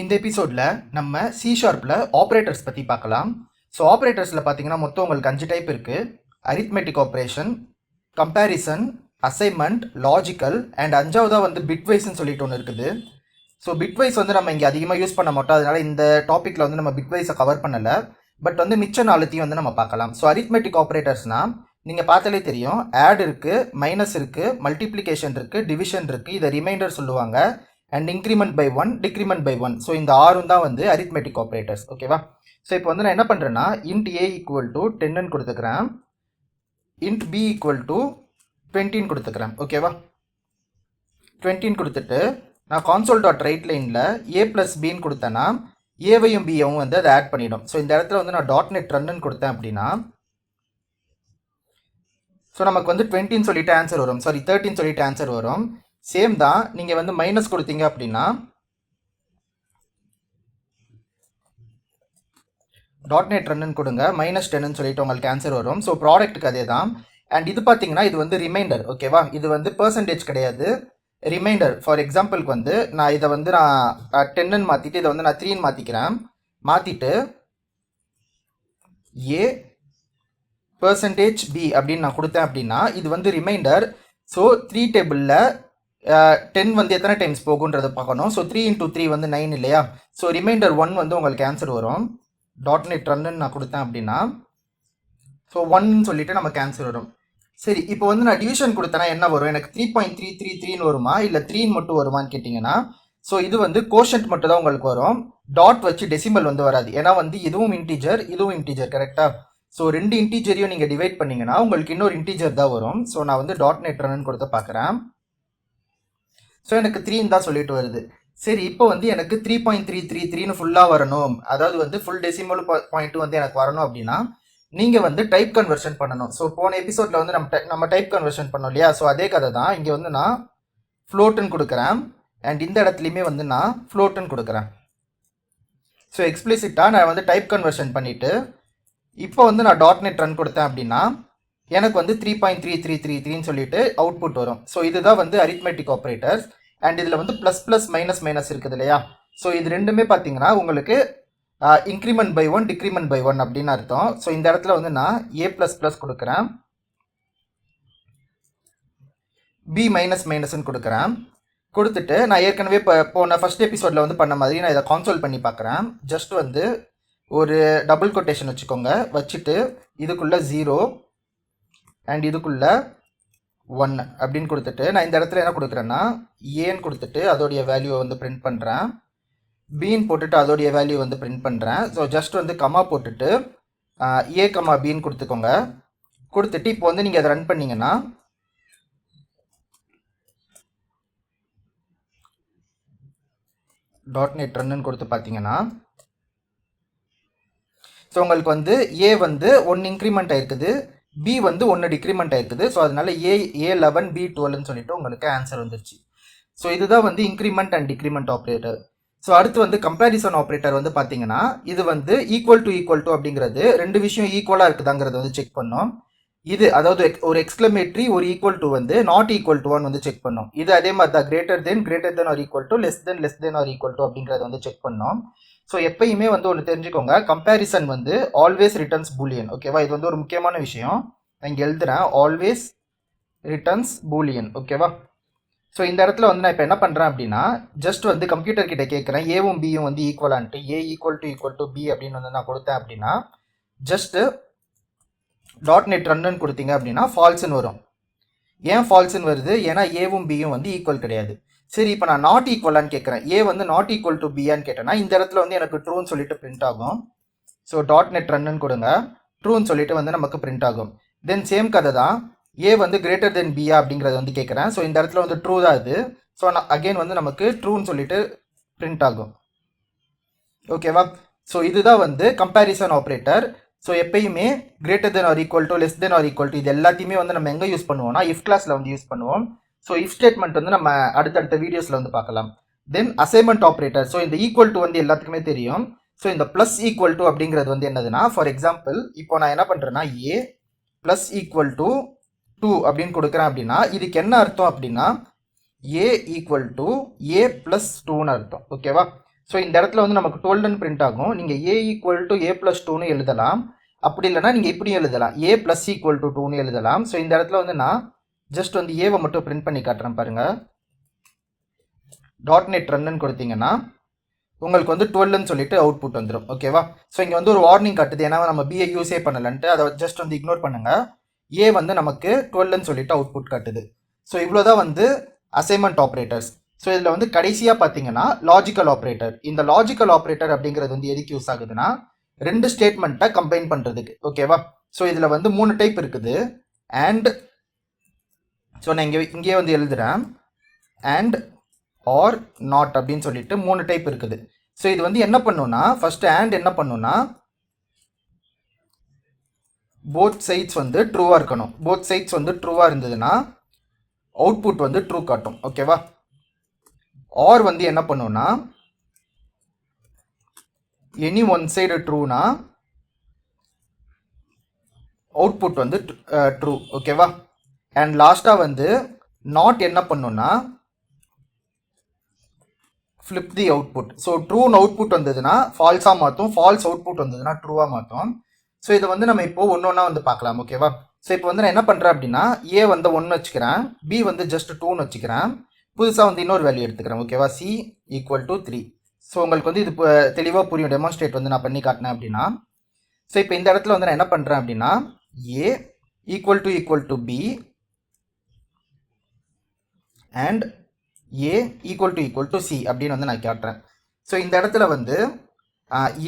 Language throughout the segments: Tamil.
இந்த எபிசோடில் நம்ம சி ஷார்ப்பில் ஆப்ரேட்டர்ஸ் பற்றி பார்க்கலாம். ஸோ ஆப்ரேட்டர்ஸில் பார்த்தீங்கன்னா மொத்தம் உங்களுக்கு 5 டைப் இருக்குது. Arithmetic operation, comparison, assignment, logical and 5வதாக வந்து பிட்வைஸ்ன்னு சொல்லிட்டு ஒன்று இருக்குது. ஸோ பிட்வைஸ் வந்து நம்ம இங்கே அதிகமாக யூஸ் பண்ண மாட்டோம், அதனால் இந்த டாப்பிக்கில் வந்து நம்ம பிட்வைஸை கவர் பண்ணலை. பட் வந்து மிச்ச நாலுத்தையும் வந்து நம்ம பார்க்கலாம். ஸோ அரித்மெட்டிக் ஆப்ரேட்டர்ஸ்னால் நீங்கள் பார்த்தாலே தெரியும், ஆட் இருக்குது, மைனஸ் இருக்குது, மல்டிப்ளிகேஷன் இருக்குது, டிவிஷன் இருக்குது, இதை ரிமைண்டர் சொல்லுவாங்க, and increment by 1, decrement by 1. So இந்த 6 தான் வந்து அரித்மெட்டிக் ஆப்ரேட்டர்ஸ். ஓகேவா? ஸோ இப்போ வந்து நான் என்ன பண்ணுறேன்னா, இன்ட் ஏ ஈக்குவல் டு 10 கொடுத்துக்கிறேன், இன்ட் பி ஈக்குவல் டு 20 கொடுத்துக்கிறேன். ஓகேவா? 20 கொடுத்துட்டு நான் கான்சோல் டாட் ரைட் லைனில் ஏ ப்ளஸ் பின்னு கொடுத்தேன்னா ஏவையும் பியவும் வந்து அதை ஆட் பண்ணிடும். ஸோ இந்த இடத்துல வந்து நான் டாட் நெட் ரன்னு கொடுத்தேன் அப்படின்னா, ஸோ நமக்கு வந்து 20 சொல்லிட்டு ஆன்சர் வரும், சாரி 13 சொல்லிட்டு ஆன்சர் வரும். சேம் தான், நீங்கள் வந்து மைனஸ் கொடுத்தீங்க அப்படின்னா டாட் நெட் ரன்னு கொடுங்க, -10 சொல்லிட்டு உங்களுக்கு ஆன்சர் வரும். ஸோ ப்ராடக்ட்டுக்கு அதே தான். அண்ட் இது பார்த்தீங்கன்னா இது வந்து ரிமைண்டர். ஓகேவா? இது வந்து பெர்சன்டேஜ் கிடையாது, ரிமைண்டர். ஃபார் எக்ஸாம்பிளுக்கு வந்து நான் இதை வந்து நான் 10 மாற்றிட்டு இதை வந்து நான் 3 மாற்றிக்கிறேன். மாற்றிட்டு ஏ பெர்சன்டேஜ் பி அப்படின்னு நான் கொடுத்தேன் அப்படின்னா இது வந்து ரிமைண்டர். ஸோ 3 டேபிளில் 10 வந்து எத்தனை டைம்ஸ் போகுன்றதை பார்க்கணும். ஸோ 3 × 3 வந்து 9 இல்லையா? ஸோ ரிமைண்டர் 1 வந்து உங்களுக்கு ஆன்சர் வரும். டாட் நெட் ரன்னு நான் கொடுத்தேன் அப்படின்னா ஸோ 1 சொல்லிட்டு நமக்கு ஆன்சர் வரும். சரி, இப்போ வந்து நான் டிவிஷன் கொடுத்தேன்னா என்ன வரும்? எனக்கு 3.333 வருமா இல்லை 3 மட்டும் வருமானு கேட்டிங்கன்னா, ஸோ இது வந்து கோஷன்ட் மட்டும் தான் உங்களுக்கு வரும், டாட் வச்சு டெசிமல் வந்து வராது. ஏன்னா வந்து இதுவும் இன்டீஜர் இதுவும் இன்டீஜர், கரெக்டாக? ஸோ 2 இன்டீஜரையும் நீங்கள் டிவைட் பண்ணிங்கன்னா உங்களுக்கு இன்னொரு இன்டீஜர் தான் வரும். ஸோ நான் வந்து டாட் நெட் ரன்னு கொடுத்து பார்க்குறேன். ஸோ எனக்கு 3 தான் சொல்லிட்டு வருது. சரி, இப்போ வந்து எனக்கு 3.333ன்னு ஃபுல்லாக வரணும், அதாவது வந்து ஃபுல் டெசிமல் பாயிண்ட் வந்து எனக்கு வரணும் அப்படின்னா நீங்கள் வந்து டைப் கன்வர்ஷன் பண்ணணும். ஸோ போன எபிசோடில் வந்து நம்ம டைப் கன்வர்ஷன் பண்ணோம் இல்லையா? ஸோ அதே கதை தான். இங்கே வந்து நான் ஃப்ளோட்டுன்னு கொடுக்குறேன், அண்ட் இந்த இடத்துலையுமே வந்து நான் ஃப்ளோட்டுன்னு கொடுக்குறேன். ஸோ எக்ஸ்பிளிசிட்டாக நான் வந்து டைப் கன்வர்ஷன் பண்ணிவிட்டு இப்போ வந்து நான் டாட் நெட் ரன் கொடுத்தேன் அப்படின்னா எனக்கு வந்து 3.3333ன்னு சொல்லிட்டு அவுட்புட் வரும். ஸோ இதுதான் வந்து அரித்மெட்டிக் ஆப்ரேட்டர்ஸ். அண்ட் இதில் வந்து ப்ளஸ் ப்ளஸ் மைனஸ் மைனஸ் இருக்குது இல்லையா? ஸோ இது ரெண்டுமே பார்த்தீங்கன்னா உங்களுக்கு இன்க்ரிமெண்ட் பை 1, டிக்ரிமெண்ட் பை 1 அப்படின்னு அர்த்தம். ஸோ இந்த இடத்துல வந்து நான் ஏ ப்ளஸ் ப்ளஸ் கொடுக்குறேன், பி மைனஸ் மைனஸ்ன்னு கொடுக்குறேன். கொடுத்துட்டு நான் ஏற்கனவே போன ஃபர்ஸ்ட் எபிசோடில் வந்து பண்ண மாதிரி நான் இதை கான்சோல் பண்ணி பார்க்குறேன். ஜஸ்ட் வந்து ஒரு டபுள் கொட்டேஷன் வச்சுக்கோங்க, வச்சுட்டு இதுக்குள்ளே 0 அண்ட் இதுக்குள்ளே 1 அப்படின்னு கொடுத்துட்டு நான் இந்த இடத்துல என்ன கொடுக்குறேன்னா ஏன்னு கொடுத்துட்டு அதோடைய வேல்யூவை வந்து பிரிண்ட் பண்ணுறேன், பின்னு போட்டுட்டு அதோடைய வேல்யூ வந்து பிரிண்ட் பண்ணுறேன். ஸோ ஜஸ்ட் வந்து கமா போட்டுட்டு ஏ கமா பின்னு கொடுத்துக்கோங்க. கொடுத்துட்டு இப்போ வந்து நீங்கள் அதை ரன் பண்ணிங்கன்னா டாட் நெட் ரன்னு கொடுத்து பார்த்தீங்கன்னா ஸோ உங்களுக்கு வந்து ஏ வந்து 1 இன்க்ரிமெண்ட் ஆயிருக்குது, பி வந்து 1 டிக்ரிமெண்ட் ஆயிருக்குது. ஸோ அதனால A11 B12ன்னு சொல்லிட்டு உங்களுக்கு ஆன்சர் வந்துருச்சு. ஸோ இதுதான் வந்து increment and decrement operator. So அடுத்து வந்து கம்பேரிசன் ஆப்ரேட்டர் வந்து பார்த்தீங்கன்னா இது வந்து ஈக்குவல் டு அப்படிங்கிறது ரெண்டு விஷயம் ஈக்குவலாக இருக்குதாங்கிறத வந்து செக் பண்ணோம். இது அதாவது ஒரு எக்ஸ்க்ளமேட்ரி ஒரு ஈக்குவல் டு வந்து நாட் ஈக்குவல் டு 1 வந்து செக் பண்ணோம். இது அதே மாதிரி தான் greater than or equal to less than or equal to அப்படிங்கிறத வந்து செக் பண்ணோம். ஸோ எப்பயுமே வந்து ஒன்று தெரிஞ்சுக்கோங்க, கம்பேரிசன் வந்து ஆல்வேஸ் ரிட்டர்ன்ஸ் பூலியன். ஓகேவா? இது வந்து ஒரு முக்கியமான விஷயம், நான் இங்கே எழுதுறேன், ஆல்வேஸ் ரிட்டர்ன்ஸ் பூலியன். ஓகேவா? ஸோ இந்த இடத்துல வந்து நான் இப்போ என்ன பண்ணுறேன் அப்படின்னா ஜஸ்ட் வந்து கம்ப்யூட்டர் கிட்ட கேட்குறேன் ஏவும் பியும் வந்து ஈக்குவலான்ட்டு, ஏ ஈக்குவல் டு பி அப்படின்னு வந்து நான் கொடுத்தேன் அப்படின்னா ஜஸ்ட்டு டாட் நெட் ரன்னு கொடுத்தீங்க அப்படின்னா ஃபால்ஸ்ன்னு வரும். ஏன் ஃபால்ஸ்ன்னு வருது? ஏன்னா ஏவும் பியும் வந்து ஈக்குவல் கிடையாது. சரி, இப்போ நான் நாட் ஈக்குவலான்னு கேட்குறேன், ஏ வந்து நாட் ஈக்குவல் டு பியான்னு கேட்டேன்னா இந்த இடத்துல வந்து எனக்கு ட்ரூன்னு சொல்லிட்டு பிரிண்ட் ஆகும். ஸோ டாட் நெட் ரன்னு கொடுங்க, ட்ரூன்னு சொல்லிட்டு வந்து நமக்கு பிரிண்ட் ஆகும். தென் சேம் கதை தான், ஏ வந்து கிரேட்டர் தென் பியா அப்படிங்கிறத வந்து கேட்குறேன். ஸோ இந்த இடத்துல வந்து ட்ரூ தான் இது. ஸோ நான் அகெயின் வந்து நமக்கு ட்ரூன்னு சொல்லிட்டு பிரிண்ட் ஆகும். ஓகேவா? ஸோ இதுதான் வந்து கம்பேரிசன் ஆப்ரேட்டர். ஸோ எப்பயுமே greater than or equal to, less than or equal to, இது எல்லாத்தையுமே வந்து நம்ம எங்கே யூஸ் பண்ணுவோம்னா இஃப் கிளாஸில் வந்து யூஸ் பண்ணுவோம். ஸோ இஃப் ஸ்டேட்மெண்ட் வந்து நம்ம அடுத்தடுத்த வீடியோஸில் வந்து பார்க்கலாம். தென் அசைன்மெண்ட் ஆப்ரேட்டர். ஸோ இந்த ஈக்குவல் டு வந்து எல்லாத்துக்குமே தெரியும். ஸோ இந்த ப்ளஸ் ஈக்குவல் டு அப்படிங்கிறது வந்து என்னதுன்னா, ஃபார் எக்ஸாம்பிள் இப்போ நான் என்ன பண்ணுறேன்னா ஏ ப்ளஸ் ஈக்குவல் டு 2 அப்படின்னு கொடுக்குறேன் அப்படின்னா இதுக்கு என்ன அர்த்தம் அப்படின்னா A equal to A plus 2ன்னு அர்த்தம். ஓகேவா? ஸோ இந்த இடத்துல வந்து நமக்கு 12 பிரிண்ட் ஆகும். நீங்கள் ஏ ஈக்குவல் டு ஏ ப்ளஸ் 2ன்னு எழுதலாம். அப்படி இல்லைனா நீங்கள் இப்படியும் எழுதலாம், ஏ ப்ளஸ் ஈக்குவல் டு 2ன்னு எழுதலாம். ஸோ இந்த இடத்துல வந்து நான் ஜஸ்ட் வந்து ஏவை மட்டும் பிரிண்ட் பண்ணி காட்டுறேன் பாருங்கள். டாட் நெட் ரன்னு கொடுத்தீங்கன்னா உங்களுக்கு வந்து 12ன்னு சொல்லிட்டு அவுட்புட் வந்துடும். ஓகேவா? ஸோ இங்கே வந்து ஒரு வார்னிங் காட்டுது, ஏன்னா நம்ம பிஏ யூஸே பண்ணலன்ட்டு. அதை ஜஸ்ட் வந்து இக்னோர் பண்ணுங்கள். ஏ வந்து நமக்கு 12ன்னு சொல்லிட்டு அவுட்புட் காட்டுது. ஸோ இவ்வளோதான் வந்து அசைன்மெண்ட் ஆப்ரேட்டர்ஸ். ஸோ இதில் வந்து கடைசியாக பார்த்தீங்கன்னா லாஜிக்கல் ஆப்ரேட்டர். இந்த லாஜிக்கல் ஆப்ரேட்டர் அப்படிங்கிறது வந்து எதுக்கு யூஸ் ஆகுதுன்னா, ரெண்டு ஸ்டேட்மெண்ட்டை கம்பைன் பண்ணுறதுக்கு. ஓகேவா? ஸோ இதில் வந்து 3 டைப் இருக்குது. அண்ட் ஸோ நான் இங்கேயே வந்து எழுதுகிறேன், அண்ட் ஆர் நாட் அப்படின்னு சொல்லிட்டு 3 டைப் இருக்குது. ஸோ இது வந்து என்ன பண்ணுன்னா, ஃபர்ஸ்ட் அண்ட் என்ன பண்ணுன்னா, போத் சைட்ஸ் வந்து ட்ரூவாக இருக்கணும். போத் சைட்ஸ் வந்து ட்ரூவாக இருந்ததுன்னா அவுட்புட் வந்து ட்ரூ காட்டும். ஓகேவா? ஆர் வந்து என்ன பண்ணுன்னா, எனி ஒன் சைடு ட்ரூனா அவுட்புட் வந்து ட்ரூ. ஓகேவா? அண்ட் லாஸ்ட்டாக வந்து நாட் என்ன பண்ணுன்னா, ஃப்ளிப் தி அவுட்புட். ஸோ ட்ரூன்னு அவுட்புட் வந்ததுன்னா ஃபால்ஸாக மாற்றும், ஃபால்ஸ் அவுட்புட் வந்ததுன்னா ட்ரூவாக மாற்றும். ஸோ இதை வந்து நம்ம இப்போ ஒன்று ஒன்றா வந்து பார்க்கலாம். ஓகேவா? ஸோ இப்போ வந்து நான் என்ன பண்ணுறேன் அப்படின்னா, ஏ வந்து 1 வச்சுக்கிறேன், பி வந்து ஜஸ்ட் 2ன்னு வச்சுக்கிறேன், புதுசாக வந்து இன்னொரு வேல்யூ எடுத்துக்கிறேன். ஓகேவா? C equal to 3. ஸோ உங்களுக்கு வந்து இது தெளிவாக புரியும், டெமான்ஸ்ட்ரேட் வந்து நான் பண்ணி காட்டினேன் அப்படின்னா. ஸோ இப்போ இந்த இடத்துல வந்து நான் என்ன பண்ணுறேன் அப்படின்னா, A equal to B and A equal to C அப்படின்னு வந்து நான் காட்டுறேன். ஸோ இந்த இடத்துல வந்து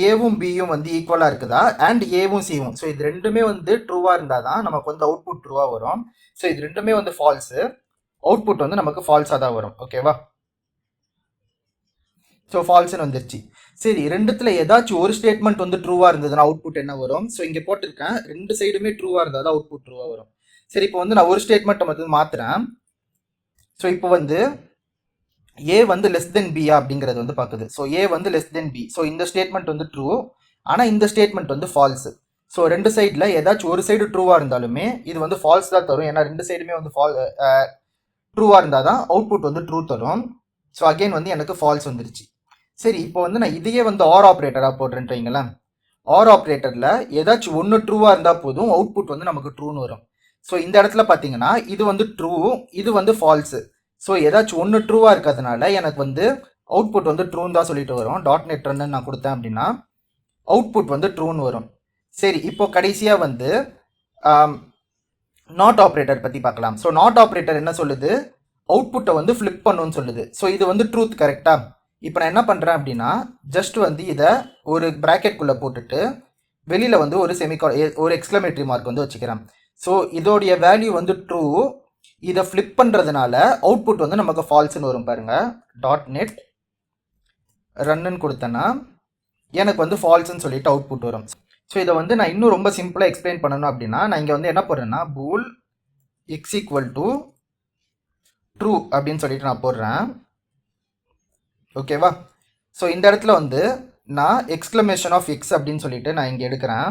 ஏவும் பியும் வந்து ஈக்குவலாக இருக்குதா, அண்ட் ஏவும் சியும். ஸோ இது ரெண்டுமே வந்து ட்ரூவாக இருந்தால் தான் நமக்கு வந்து அவுட்புட் ட்ரூவாக வரும். ஸோ இது ரெண்டுமே வந்து ஃபால்ஸு, அவுட்புட் வந்து நமக்கு ஃபால்ஸாக தான் வரும். ஓகேவா? ஸோ ஃபால்ஸ்னு வந்துருச்சு. சரி, ரெண்டுத்தில் ஏதாச்சும் ஒரு ஸ்டேட்மெண்ட் வந்து ட்ரூவாக இருந்ததுன்னா அவுட்புட் என்ன வரும்? ஸோ இங்கே போட்டிருக்கேன், ரெண்டு சைடுமே ட்ரூவாக இருந்தால் தான் அவுட்புட் ட்ரூவாக வரும். சரி, இப்போ வந்து நான் ஒரு ஸ்டேட்மெண்ட்டை வந்து மாற்றுறேன். ஸோ இப்போ வந்து ஏ வந்து லெஸ் தென் பியா அப்படிங்கிறது வந்து பார்க்குது. ஸோ ஏ வந்து லெஸ் தென் பி. ஸோ இந்த ஸ்டேட்மெண்ட் வந்து ட்ரூ, ஆனால் இந்த ஸ்டேட்மெண்ட் வந்து ஃபால்ஸு. ஸோ ரெண்டு சைடில் ஏதாச்சும் ஒரு சைடு ட்ரூவாக இருந்தாலுமே இது வந்து ஃபால்ஸ் தான் தரும், ஏன்னா ரெண்டு சைடுமே வந்து ட்ரூவாக இருந்தால் தான் அவுட்புட் வந்து ட்ரூ தரும். ஸோ அகெயின் வந்து எனக்கு ஃபால்ஸ் வந்துருச்சு. சரி, இப்போ வந்து நான் இதையே வந்து ஆர் ஆப்ரேட்டராக போடுறேன்னு வைங்களேன். ஆர் ஆப்ரேட்டரில் ஏதாச்சும் ஒன்று ட்ரூவாக இருந்தால் போதும், அவுட்புட் வந்து நமக்கு ட்ரூன்னு வரும். ஸோ இந்த இடத்துல பார்த்தீங்கன்னா இது வந்து ட்ரூ, இது வந்து ஃபால்ஸு. ஸோ ஏதாச்சும் ஒன்று ட்ரூவாக இருக்கிறதுனால எனக்கு வந்து அவுட்புட் வந்து ட்ரூன்னு தான் சொல்லிட்டு வரும். டாட் நெட் ரன்னு நான் கொடுத்தேன் அப்படின்னா அவுட்புட் வந்து ட்ரூன்னு வரும். சரி, இப்போ கடைசியாக வந்து நாட் ஆப்ரேட்டர் பற்றி பார்க்கலாம். ஸோ நாட் ஆப்ரேட்டர் என்ன சொல்லுது, அவுட்புட்டை வந்து ஃப்ளிப் பண்ணுன்னு சொல்லுது. ஸோ இது வந்து ட்ரூத், கரெக்டாக? இப்போ நான் என்ன பண்ணுறேன் அப்படின்னா, ஜஸ்ட் வந்து இதை ஒரு ப்ராக்கெட்குள்ளே போட்டுட்டு வெளியில் வந்து ஒரு எக்ஸ்க்ளமேட்டரி மார்க் வந்து வச்சுக்கிறேன். ஸோ இதோடைய வேல்யூ வந்து ட்ரூ, இதை ஃப்ளிப் பண்ணுறதுனால அவுட்புட் வந்து நமக்கு ஃபால்ஸ்ன்னு வரும் பாருங்கள். டாட் நெட் ரன்னு கொடுத்தேன்னா எனக்கு வந்து ஃபால்ஸ்ன்னு சொல்லிட்டு அவுட்புட் வரும். ஸோ இதை வந்து நான் இன்னும் ரொம்ப சிம்பிளாக எக்ஸ்பிளைன் பண்ணணும் அப்படின்னா, நான் இங்கே வந்து என்ன போடுறேன்னா, bool X equal to true அப்படின்னு சொல்லிட்டு நான் போடுறேன். ஓகேவா? ஸோ இந்த இடத்துல வந்து நான் எக்ஸ்க்ளமேஷன் ஆஃப் எக்ஸ் அப்படின்னு சொல்லிட்டு நான் இங்கே எடுக்கிறேன்.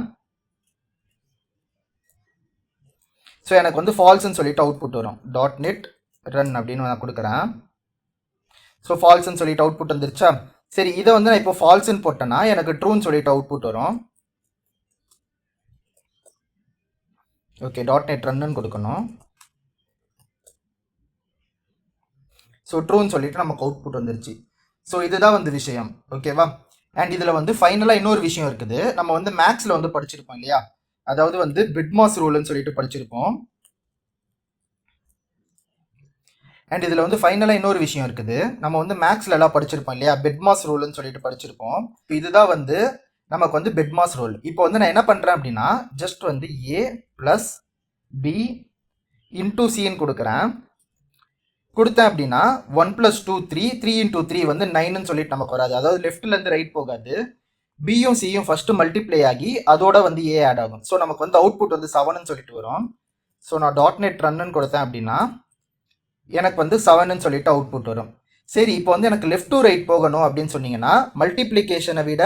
ஸோ எனக்கு வந்து ஃபால்ஸ்ன்னு சொல்லிட்டு அவுட்புட் வரும். டாட் நெட் ரன் அப்படின்னு நான் கொடுக்குறேன். ஸோ ஃபால்ஸ்ன்னு சொல்லிட்டு அவுட்புட் வந்துருச்சா? சரி, இதை வந்து நான் இப்போ ஃபால்ஸ்ன்னு போட்டேன்னா எனக்கு ட்ரூன்னு சொல்லிட்டு அவுட்புட் வரும். ஓகே, டாட் நெட் ரன்னு கொடுக்கணும். ஸோ ட்ரூன்னு சொல்லிட்டு நமக்கு அவுட்புட் வந்துருச்சு. ஸோ இதுதான் வந்து விஷயம். ஓகேவா? அண்ட் இதில் வந்து ஃபைனலாக இன்னொரு விஷயம் இருக்குது. நம்ம வந்து மேக்ஸில் வந்து படிச்சிருப்போம் இல்லையா, அதாவது வந்து பிட்மாஸ் ரூல்னு சொல்லிட்டு படிச்சிருப்போம். அண்ட் இதில் வந்து ஃபைனலாக இன்னொரு விஷயம் இருக்குது. நம்ம வந்து மேக்ஸில் எல்லாம் படிச்சிருப்போம் இல்லையா, பிட்மாஸ் ரூல்னு சொல்லிட்டு படிச்சிருப்போம். இதுதான் வந்து நமக்கு வந்து பிட்மாஸ் ரூல். இப்போ வந்து நான் என்ன பண்ணுறேன் அப்படின்னா, ஜஸ்ட் வந்து ஏ ப்ளஸ் பி இன்டூ சின்னு கொடுக்குறேன். கொடுத்தேன் அப்படின்னா 1 + 2 3, 3 × 3 வந்து 9ன்னு சொல்லிட்டு நமக்கு வராது. அதாவது லெஃப்ட்லேருந்து ரைட் போகாது. பியும் சியும் ஃபஸ்ட்டு மல்டிப்ளை ஆகி அதோட வந்து ஏ ஆட் ஆகும். ஸோ நமக்கு வந்து அவுட்புட் வந்து 7ன்னு சொல்லிட்டு வரும். ஸோ நான் டாட் நெட் ரன்னு கொடுத்தேன் அப்படின்னா எனக்கு வந்து 7ன்னு சொல்லிட்டு அவுட்புட் வரும். சரி, இப்போ வந்து எனக்கு லெஃப்ட் டு ரைட் போகணும் அப்படின்னு சொன்னீங்கன்னா மல்டிப்ளிகேஷனை விட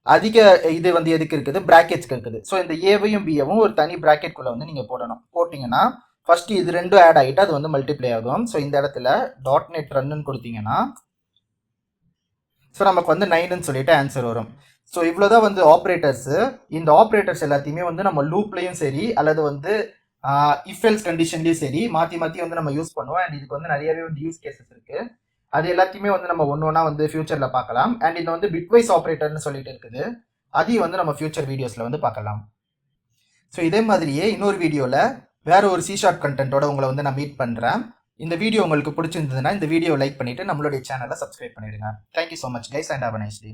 அதிக இது வந்து எதுக்கு இருக்குது, பிராக்கெட்ஸ்க்கு இருக்குது. ஸோ இந்த ஏவையும் பியவும் ஒரு தனி பிராக்கெட்குள்ளே வந்து நீங்கள் போடணும். போட்டிங்கன்னா ஃபஸ்ட்டு இது ரெண்டும் ஆட் ஆகிட்டு அது வந்து மல்டிப்ளை ஆகும். ஸோ இந்த இடத்துல டாட் நெட் ரன்னு கொடுத்தீங்கன்னா ஸோ நமக்கு வந்து 9ன்னு சொல்லிட்டு ஆன்சர் வரும். ஸோ இவ்வளோ தான் வந்து ஆப்ரேட்டர்ஸு. இந்த ஆப்ரேட்டர்ஸ் எல்லாத்தையுமே வந்து நம்ம லூப்லேயும் சரி அல்லது வந்து இஃப் எல்ஸ் கண்டிஷன்லேயும் சரி மாற்றி மாற்றி வந்து நம்ம யூஸ் பண்ணுவோம். அண்ட் இதுக்கு வந்து நிறையவே வந்து யூஸ் கேசஸ் இருக்குது. அது எல்லாத்தையுமே வந்து நம்ம ஒன்று ஒன்றா வந்து ஃபியூச்சரில் பார்க்கலாம். அண்ட் இது வந்து பிட்வைஸ் ஆப்ரேட்டர்னு சொல்லிட்டு இருக்குது. அதையும் வந்து நம்ம ஃபியூச்சர் வீடியோஸில் வந்து பார்க்கலாம். ஸோ இதே மாதிரியே இன்னொரு வீடியோவில் வேற ஒரு C# கண்டென்ட்டோட உங்களை வந்து நான் மீட் பண்ணுறேன். இந்த வீடியோ உங்களுக்கு பிடிச்சிருந்ததுன்னா இந்த வீடியோ லைக் பண்ணிவிட்டு நம்மளுடைய சேனலை சப்ஸ்கிரைப் பண்ணிடுங்க. Thank you so much guys and have a nice day.